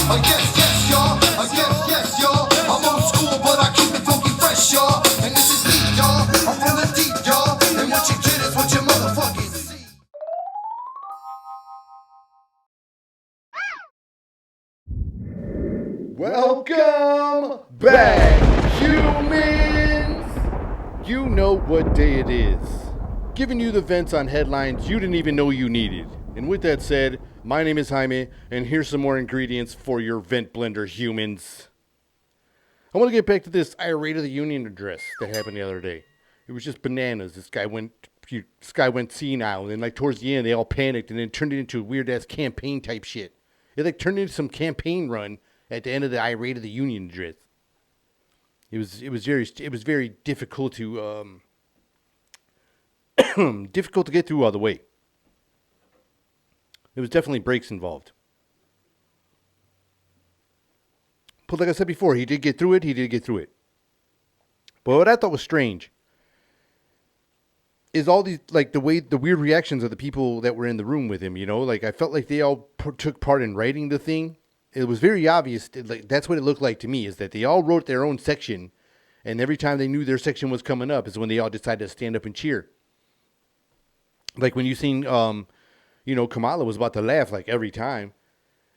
Yes, y'all. Yes, y'all. I'm old school, but I keep it funky fresh, y'all. And this is deep, y'all. I'm from the deep, y'all. And what you get is what you motherfucking see. Welcome back, humans! You know what day it is. Giving you the vents on headlines you didn't even know you needed. And with that said, my name is Jaime, and here's some more ingredients for your vent blender, humans. I want to get back to this Irate of the Union address that happened the other day. It was just bananas. This guy went senile, and like towards the end, they all panicked, and then turned it into a weird ass campaign type shit. It like turned into some campaign run at the end of the Irate of the Union address. It was very difficult to difficult to get through all the way. There was definitely breaks involved. But like I said before, he did get through it. But what I thought was strange is all these, like, the weird reactions of the people that were in the room with him, you know? Like, I felt like they all took part in writing the thing. It was very obvious, like, that's what it looked like to me, is that they all wrote their own section, and every time they knew their section was coming up is when they all decided to stand up and cheer. Like, when you seen, Kamala was about to laugh, like, every time.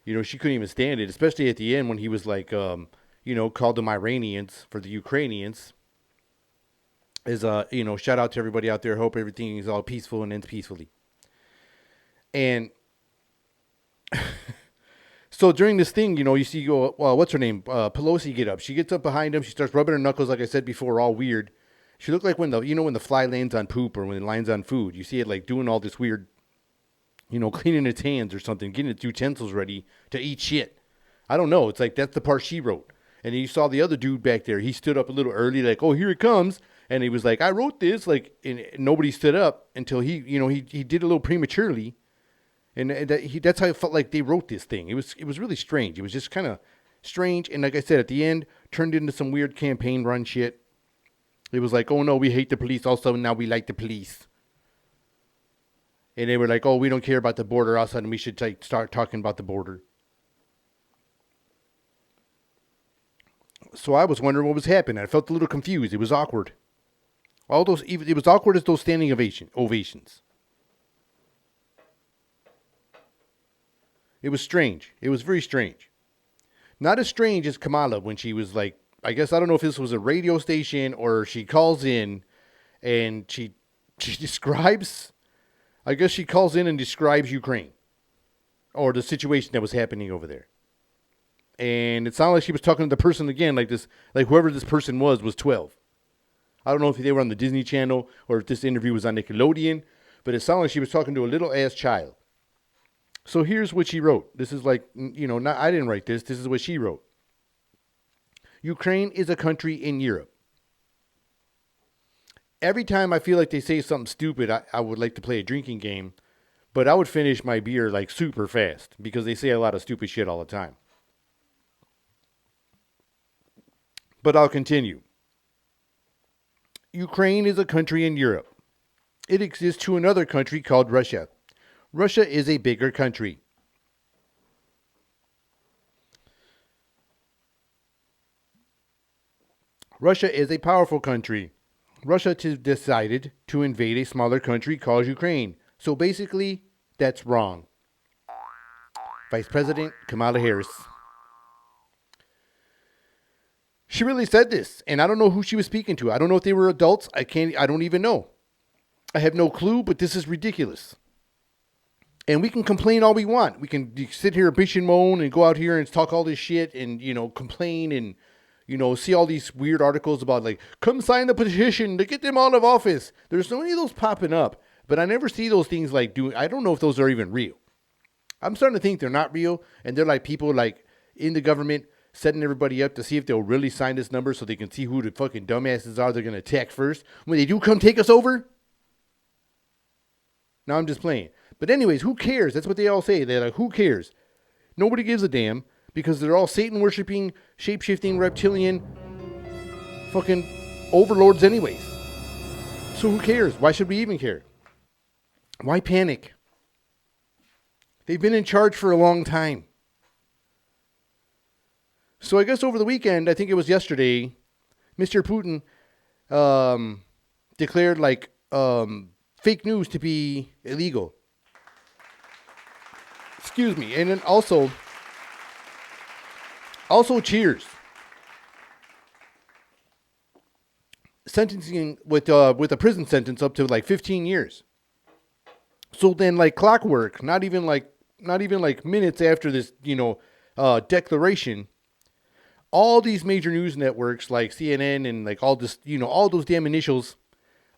You know, she couldn't even stand it, especially at the end when he was like, called them Iranians for the Ukrainians. Shout out to everybody out there. Hope everything is all peaceful and ends peacefully. And so during this thing, you see, what's her name? Pelosi get up. She gets up behind him. She starts rubbing her knuckles, like I said before, all weird. She looked like when the fly lands on poop or when it lands on food. You see it like doing all this weird, cleaning its hands or something, getting its utensils ready to eat shit. I don't know. It's like that's the part she wrote. And then you saw the other dude back there. He stood up a little early, like, oh, here it comes. And he was like, I wrote this. Like, and nobody stood up until he did a little prematurely. And that's how it felt like they wrote this thing. It was really strange. It was just kind of strange. And like I said, at the end, turned into some weird campaign run shit. It was like, oh, no, we hate the police. Also, now we like the police. And they were like, oh, we don't care about the border. All of a sudden, we should start talking about the border. So I was wondering what was happening. I felt a little confused. It was awkward. It was awkward as those standing ovations. It was strange. It was very strange. Not as strange as Kamala when she was like, I guess, I don't know if this was a radio station or she calls in and she describes, I guess she calls in and describes Ukraine or the situation that was happening over there. And it sounded like she was talking to the person again, like whoever this person was 12. I don't know if they were on the Disney Channel or if this interview was on Nickelodeon, but it sounded like she was talking to a little ass child. So here's what she wrote. This is like, I didn't write this. This is what she wrote. Ukraine is a country in Europe. Every time I feel like they say something stupid, I would like to play a drinking game, but I would finish my beer like super fast because they say a lot of stupid shit all the time. But I'll continue. Ukraine is a country in Europe. It exists to another country called Russia. Russia is a bigger country. Russia is a powerful country. Russia decided to invade a smaller country called Ukraine. So basically, that's wrong. Vice President Kamala Harris. She really said this, and I don't know who she was speaking to. I don't know if they were adults. I don't even know. I have no clue, but this is ridiculous. And we can complain all we want. We can sit here, bitch and moan, and go out here and talk all this shit and, complain and, see all these weird articles about, like, come sign the petition to get them out of office. There's so many of those popping up, but I never see those things like I don't know if those are even real. I'm starting to think they're not real, and they're like people like in the government setting everybody up to see if they'll really sign this number so they can see who the fucking dumbasses are they're going to attack first when they do come take us over. Now I'm just playing. But anyways, who cares? That's what they all say. They're like, who cares? Nobody gives a damn because they're all Satan-worshipping, shape-shifting, reptilian, fucking overlords anyways. So who cares? Why should we even care? Why panic? They've been in charge for a long time. So I guess over the weekend, I think it was yesterday, Mr. Putin declared fake news to be illegal. Excuse me. And then also cheers. Sentencing with a prison sentence up to like 15 years. So then, like clockwork, not even like minutes after this, declaration, all these major news networks like CNN and like all this, all those damn initials,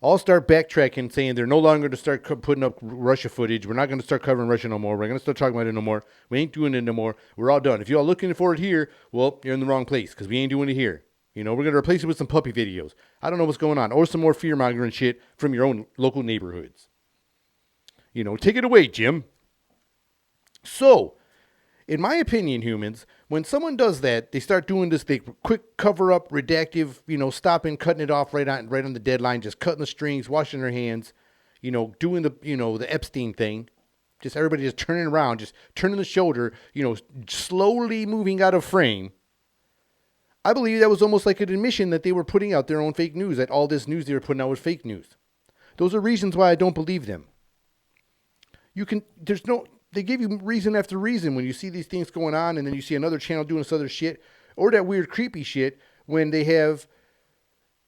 all start backtracking, saying they're no longer going to start putting up Russia footage. We're not going to start covering Russia no more. We're going to start talking about it no more. We ain't doing it no more. We're all done. If you're all looking for it here, well, you're in the wrong place because we ain't doing it here. We're going to replace it with some puppy videos. I don't know what's going on. Or some more fear-mongering shit from your own local neighborhoods. Take it away, Jim. So, in my opinion, humans, when someone does that, they start doing this quick cover-up, redactive, stopping, cutting it off right on the deadline, just cutting the strings, washing their hands, doing the Epstein thing. Just everybody just turning around, just turning the shoulder, slowly moving out of frame. I believe that was almost like an admission that they were putting out their own fake news, that all this news they were putting out was fake news. Those are reasons why I don't believe them. They give you reason after reason when you see these things going on and then you see another channel doing this other shit or that weird creepy shit when they have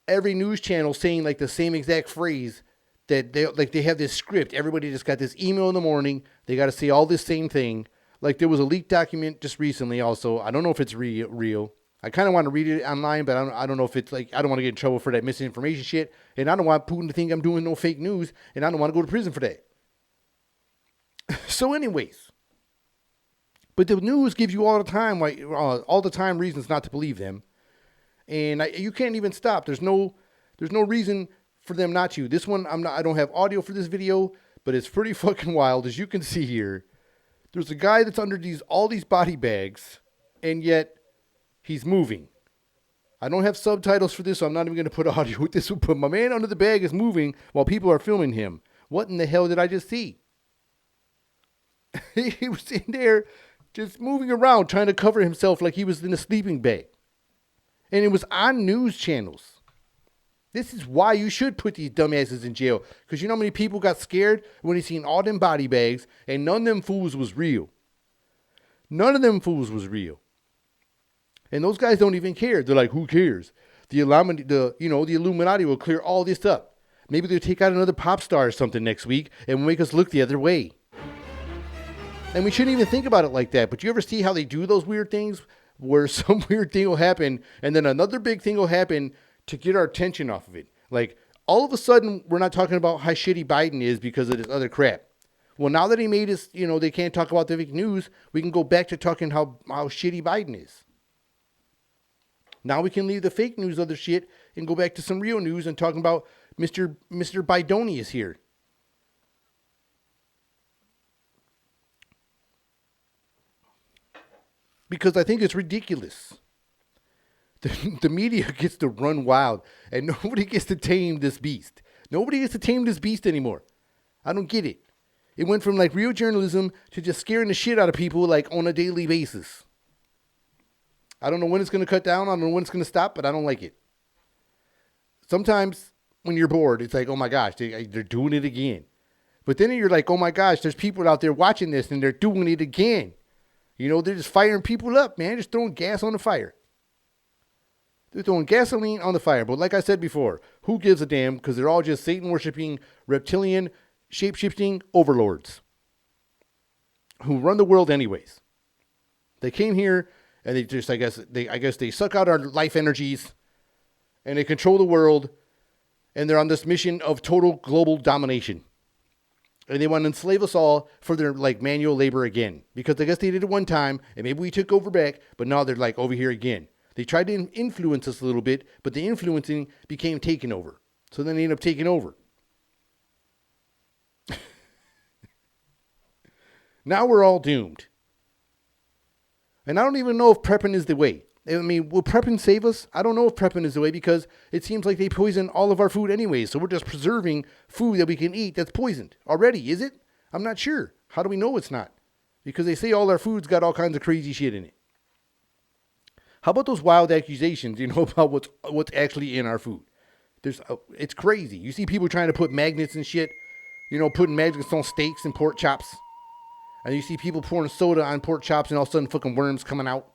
every news channel saying like the same exact phrase that they have this script. Everybody just got this email in the morning. They got to say all this same thing. Like there was a leaked document just recently also. I don't know if it's real. I kind of want to read it online, but I don't know if it's I don't want to get in trouble for that misinformation shit. And I don't want Putin to think I'm doing no fake news. And I don't want to go to prison for that. So anyways, but the news gives you all the time reasons not to believe them. And you can't even stop. There's no reason for them not to. This one, I don't have audio for this video, but it's pretty fucking wild. As you can see here, there's a guy that's under all these body bags, and yet he's moving. I don't have subtitles for this, so I'm not even going to put audio with this one, but my man under the bag is moving while people are filming him. What in the hell did I just see? He was in there just moving around, trying to cover himself like he was in a sleeping bag. And it was on news channels. This is why you should put these dumbasses in jail. Because you know how many people got scared when they seen all them body bags and none of them fools was real. None of them fools was real. And those guys don't even care. They're like, who cares? The Illuminati will clear all this up. Maybe they'll take out another pop star or something next week and make us look the other way. And we shouldn't even think about it like that. But you ever see how they do those weird things where some weird thing will happen and then another big thing will happen to get our attention off of it? Like all of a sudden, we're not talking about how shitty Biden is because of this other crap. Well, now that he made us, they can't talk about the fake news, we can go back to talking how shitty Biden is. Now we can leave the fake news other shit and go back to some real news and talking about Mr. Bidoni is here. Because I think it's ridiculous. The media gets to run wild and nobody gets to tame this beast. Nobody gets to tame this beast anymore. I don't get it. It went from like real journalism to just scaring the shit out of people like on a daily basis. I don't know when it's going to cut down. I don't know when it's going to stop, but I don't like it. Sometimes when you're bored, it's like, oh my gosh, they're doing it again. But then you're like, oh my gosh, there's people out there watching this and they're doing it again. They're just firing people up, man. Just throwing gas on the fire. They're throwing gasoline on the fire. But like I said before, who gives a damn? Because they're all just Satan-worshipping, reptilian, shape-shifting overlords who run the world anyways. They came here and they just, I guess they suck out our life energies and they control the world and they're on this mission of total global domination. And they want to enslave us all for their like manual labor again. Because I guess they did it one time and maybe we took over back, but now they're like over here again. They tried to influence us a little bit, but the influencing became taken over. So then they end up taking over. Now we're all doomed. And I don't even know if prepping is the way. I mean, will prepping save us? I don't know if prepping is the way because it seems like they poison all of our food anyways. So we're just preserving food that we can eat that's poisoned already, is it? I'm not sure. How do we know it's not? Because they say all our food's got all kinds of crazy shit in it. How about those wild accusations, about what's actually in our food? It's crazy. You see people trying to put magnets and shit, putting magnets on steaks and pork chops. And you see people pouring soda on pork chops and all of a sudden fucking worms coming out.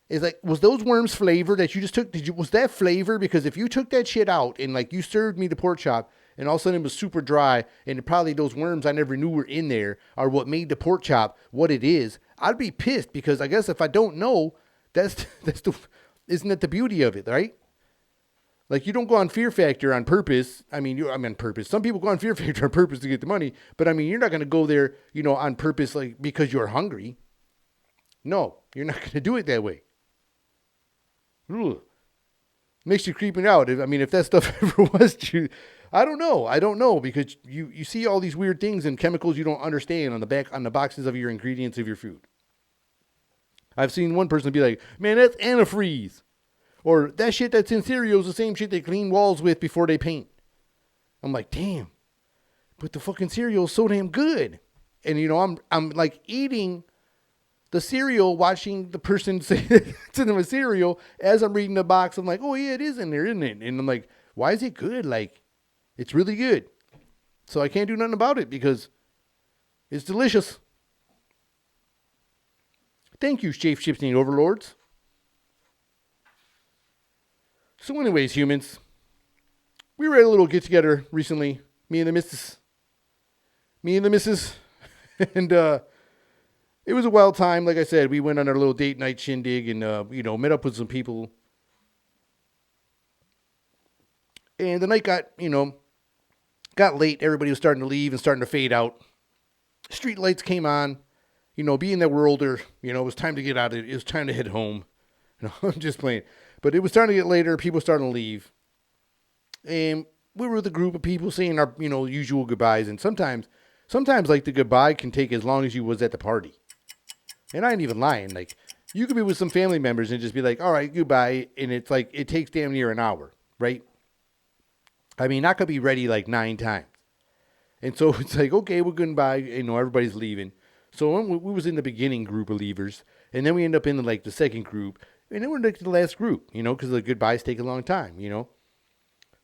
It's like, was those worms flavor that you just took? Was that flavor? Because if you took that shit out and like you served me the pork chop and all of a sudden it was super dry and probably those worms I never knew were in there are what made the pork chop what it is, I'd be pissed because I guess if I don't know, isn't that the beauty of it, right? Like, you don't go on Fear Factor on purpose. On purpose. Some people go on Fear Factor on purpose to get the money, but you're not going to go there, on purpose, like because you're hungry. No, you're not going to do it that way. Ugh. Makes you creeping out. If that stuff ever was true, I don't know because you see all these weird things and chemicals you don't understand on the boxes of your ingredients of your food. I've seen one person be like, "Man, that's antifreeze," or "That shit that's in cereal is the same shit they clean walls with before they paint." I'm like, damn, but the fucking cereal is so damn good, and I'm like eating the cereal, watching the person say it's in my cereal as I'm reading the box. I'm like, oh yeah, it is in there, isn't it? And I'm like, why is it good? Like, it's really good. So I can't do nothing about it because it's delicious. Thank you, shape-shifting overlords. So anyways, humans, we were at a little get-together recently, me and the missus, and it was a wild time. Like I said, we went on our little date night shindig and, met up with some people. And the night got late. Everybody was starting to leave and starting to fade out. Street lights came on. Being that we're older, it was time to get out of it. It was time to head home. I'm just playing. But it was starting to get later. People starting to leave. And we were with a group of people saying our, usual goodbyes. And sometimes like the goodbye can take as long as you was at the party. And I ain't even lying. Like, you could be with some family members and just be like, all right, goodbye. And it's like, it takes damn near an hour, right? I could be ready like 9 times. And so it's like, okay, we're goodbye. Everybody's leaving. So we was in the beginning group of leavers. And then we end up in the second group. And then we're like the last group, because the goodbyes take a long time,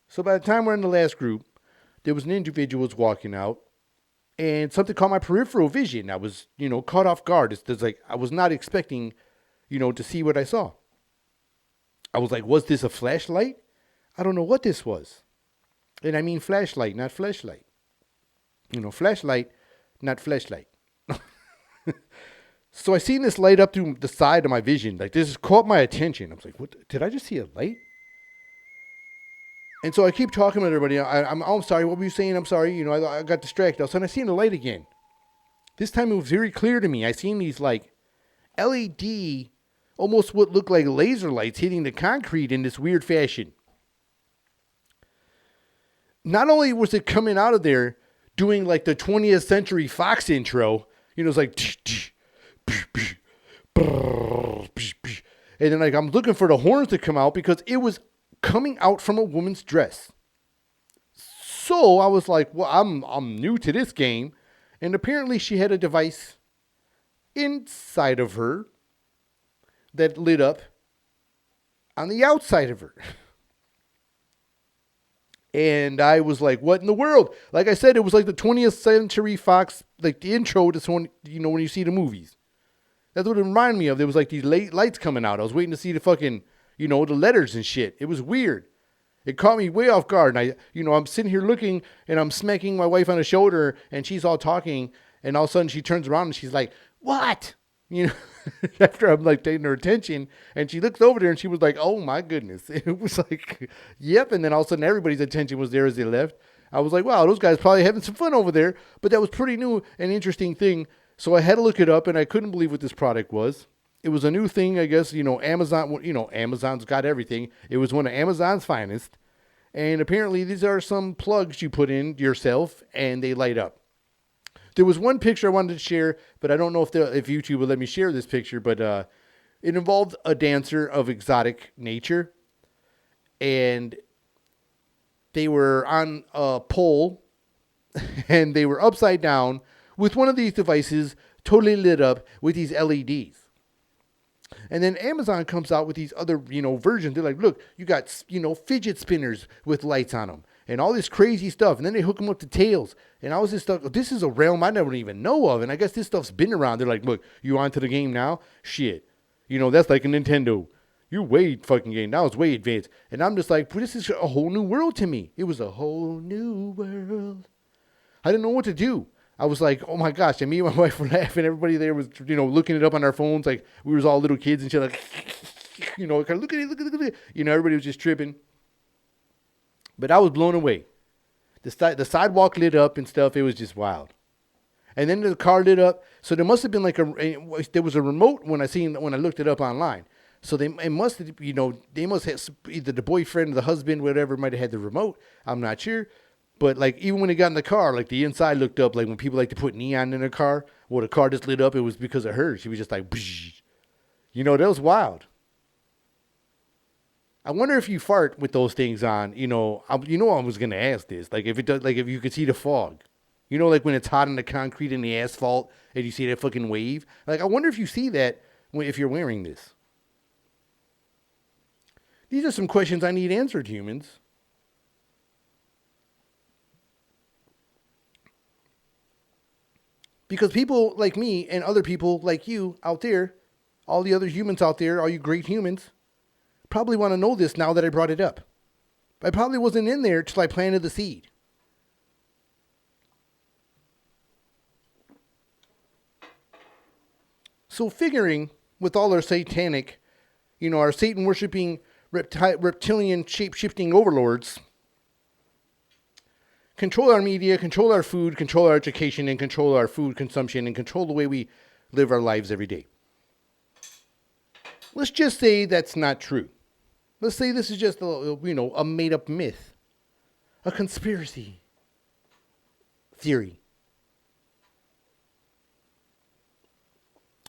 So by the time we're in the last group, there was an individual was walking out. And something caught my peripheral vision. I was, caught off guard. It's like, I was not expecting, to see what I saw. I was like, was this a flashlight? I don't know what this was. And I mean flashlight, not flashlight. Flashlight, not flashlight. So I seen this light up through the side of my vision. Like, this caught my attention. I was like, what? Did I just see a light? And so I keep talking with everybody. I'm sorry. What were you saying? I'm sorry. I got distracted. All of a sudden, I seen the light again. This time it was very clear to me. I seen these like LED, almost what looked like laser lights hitting the concrete in this weird fashion. Not only was it coming out of there doing like the 20th Century Fox intro, it's like, and then like I'm looking for the horns to come out because it was coming out from a woman's dress. So I was like, well, I'm new to this game. And apparently she had a device inside of her that lit up on the outside of her. And I was like, what in the world? Like I said, it was like the 20th Century Fox, like the intro to when you see the movies. That's what it reminded me of. There was like these lights coming out. I was waiting to see the fucking, the letters and shit. It was weird. It caught me way off guard. And I'm sitting here looking and I'm smacking my wife on the shoulder and she's all talking. And all of a sudden she turns around and she's like, what? After I'm like taking her attention and she looks over there and she was like, oh my goodness. It was like, yep. And then all of a sudden everybody's attention was there as they left. I was like, wow, those guys probably having some fun over there. But that was pretty new and interesting thing. So I had to look it up and I couldn't believe what this product was. It was a new thing, I guess, Amazon, Amazon's got everything. It was one of Amazon's finest. And apparently these are some plugs you put in yourself and they light up. There was one picture I wanted to share, but I don't know if YouTube will let me share this picture, but it involved a dancer of exotic nature. And they were on a pole and they were upside down with one of these devices totally lit up with these LEDs. And then Amazon comes out with these other, versions. They're like, look, you got, fidget spinners with lights on them and all this crazy stuff. And then they hook them up to tails. And I was just like, this is a realm I never even know of. And I guess this stuff's been around. They're like, look, you onto the game now? Shit. That's like a Nintendo. You're way fucking game. That was way advanced. And I'm just like, this is a whole new world to me. It was a whole new world. I didn't know what to do. I was like, oh my gosh. And me and my wife were laughing. Everybody there was, looking it up on our phones. Like we was all little kids and shit. Like, look at it, look at it. Everybody was just tripping. But I was blown away. The sidewalk lit up and stuff. It was just wild. And then the car lit up. So there must have been there was a remote when I looked it up online. So they must have, they must have either the boyfriend or the husband, whatever, might have had the remote. I'm not sure. But like even when they got in the car, like the inside looked up, like when people like to put neon in their car, well, the car just lit up. It was because of her. She was just like, that was wild. I wonder if you fart with those things on, I was going to ask this. Like if it does, like if you could see the fog, like when it's hot in the concrete and the asphalt and you see that fucking wave. Like I wonder if you see that if you're wearing this. These are some questions I need answered, humans. Because people like me and other people like you out there, all the other humans out there, all you great humans, probably want to know this now that I brought it up. I probably wasn't in there till I planted the seed. So figuring with all our satanic, our Satan worshiping reptilian shape-shifting overlords control our media, control our food, control our education, and control our food consumption, and control the way we live our lives every day. Let's just say that's not true. Let's say this is just a made-up myth, a conspiracy theory.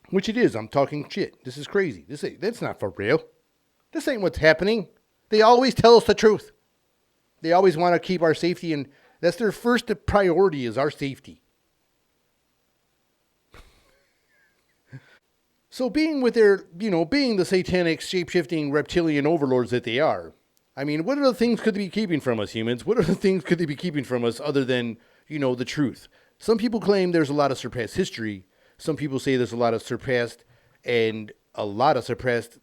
Which it is. I'm talking shit. This is crazy. That's not for real. This ain't what's happening. They always tell us the truth. They always want to keep our safety, and that's their first priority is our safety. So being with their, being the satanic, shape-shifting, reptilian overlords that they are, I mean, what other things could they be keeping from us, humans? What other things could they be keeping from us other than, the truth? Some people claim there's a lot of surpassed history. Some people say there's a lot of surpassed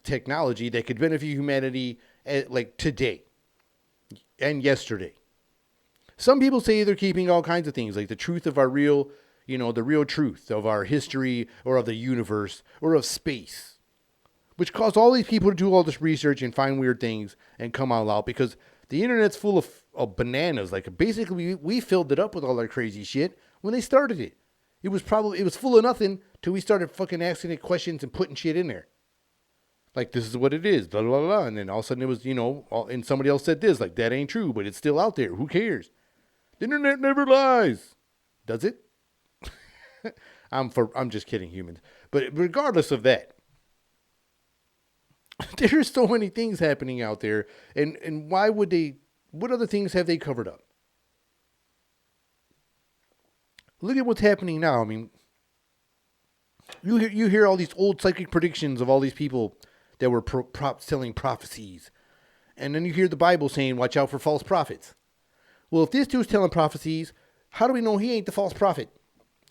technology that could benefit humanity like today and yesterday. Some people say they're keeping all kinds of things, like the truth of our real, the real truth of our history or of the universe or of space, which caused all these people to do all this research and find weird things and come all out because the internet's full of bananas. Like basically we filled it up with all that crazy shit when they started it. It was full of nothing till we started fucking asking it questions and putting shit in there. Like, this is what it is, blah, blah, blah. And then all of a sudden it was, and somebody else said this, like, that ain't true, but it's still out there. Who cares? The internet never lies. Does it? I'm just kidding, humans. But regardless of that, there's so many things happening out there. And why would what other things have they covered up? Look at what's happening now. I mean, you hear all these old psychic predictions of all these people that were telling prophecies. And then you hear the Bible saying, watch out for false prophets. Well, if this dude's telling prophecies, how do we know he ain't the false prophet?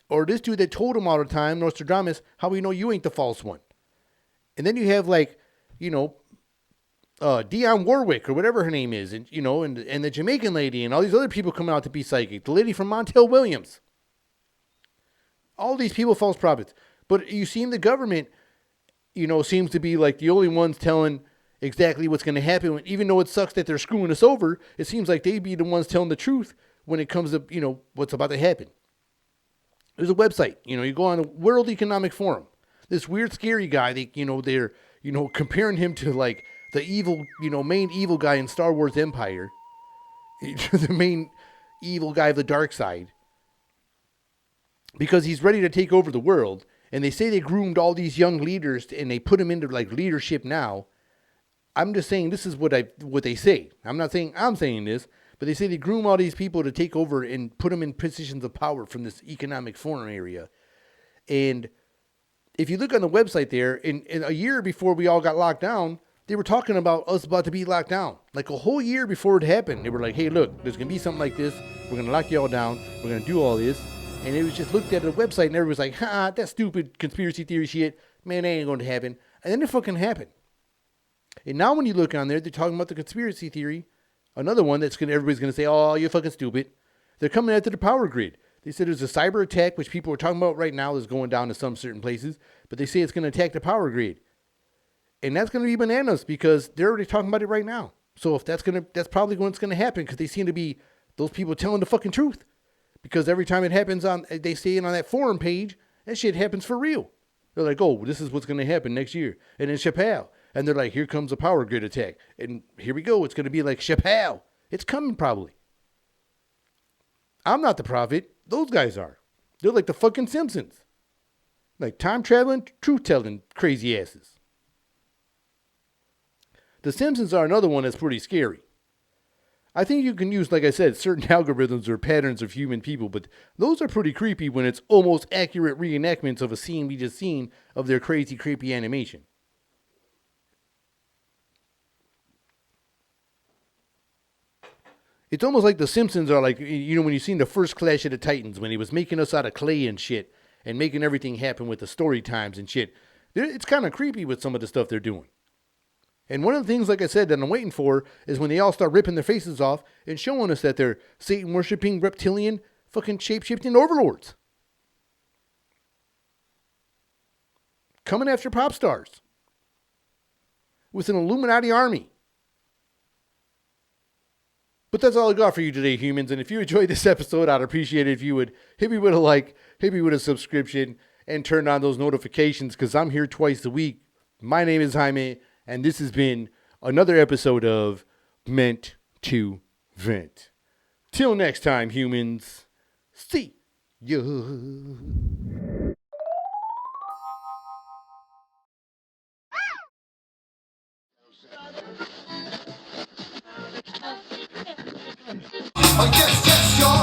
Or this dude that told him all the time, Nostradamus, how do we know you ain't the false one? And then you have Dionne Warwick or whatever her name is, and and the Jamaican lady and all these other people coming out to be psychic. The lady from Montel Williams. All these people, false prophets. But you seem the government, seems to be like the only ones telling exactly what's going to happen. Even though it sucks that they're screwing us over, it seems like they'd be the ones telling the truth when it comes to, what's about to happen. There's a website, you go on the World Economic Forum. This weird, scary guy, they're comparing him to like the evil, main evil guy in Star Wars Empire. The main evil guy of the dark side. Because he's ready to take over the world. And they say they groomed all these young leaders and they put them into like leadership now. I'm just saying this is what they say. I'm not saying I'm saying this, but they say they groom all these people to take over and put them in positions of power from this economic forum area. And if you look on the website there, in a year before we all got locked down, they were talking about us about to be locked down. Like a whole year before it happened, they were like, hey, look, there's going to be something like this. We're going to lock you all down. We're going to do all this. And it was just looked at the website and everybody was like, ha, that stupid conspiracy theory shit. Man, that ain't going to happen. And then it fucking happened. And now when you look on there, they're talking about the conspiracy theory. Another one that's everybody's going to say, oh, you're fucking stupid. They're coming after the power grid. They said there's a cyber attack, which people are talking about right now is going down to some certain places. But they say it's going to attack the power grid. And that's going to be bananas because they're already talking about it right now. So if that's probably what's going to happen because they seem to be those people telling the fucking truth. Because every time it happens they say it on that forum page, that shit happens for real. They're like, oh, this is what's going to happen next year. And then Chappelle. And they're like, here comes a power grid attack. And here we go. It's going to be like Chappelle. It's coming probably. I'm not the prophet. Those guys are. They're like the fucking Simpsons. Like time traveling, truth telling crazy asses. The Simpsons are another one that's pretty scary. I think you can use, like I said, certain algorithms or patterns of human people, but those are pretty creepy when it's almost accurate reenactments of a scene we just seen of their crazy, creepy animation. It's almost like the Simpsons are like, you know, when you seen the first Clash of the Titans, when he was making us out of clay and shit, and making everything happen with the story times and shit. It's kind of creepy with some of the stuff they're doing. And one of the things, like I said, that I'm waiting for is when they all start ripping their faces off and showing us that they're Satan-worshipping, reptilian, fucking shape-shifting overlords. Coming after pop stars. With an Illuminati army. But that's all I got for you today, humans. And if you enjoyed this episode, I'd appreciate it if you would hit me with a like, hit me with a subscription, and turn on those notifications because I'm here twice a week. My name is Jaime. And this has been another episode of Meant to Vent. Till next time, humans. See ya. Yes, yes, y'all.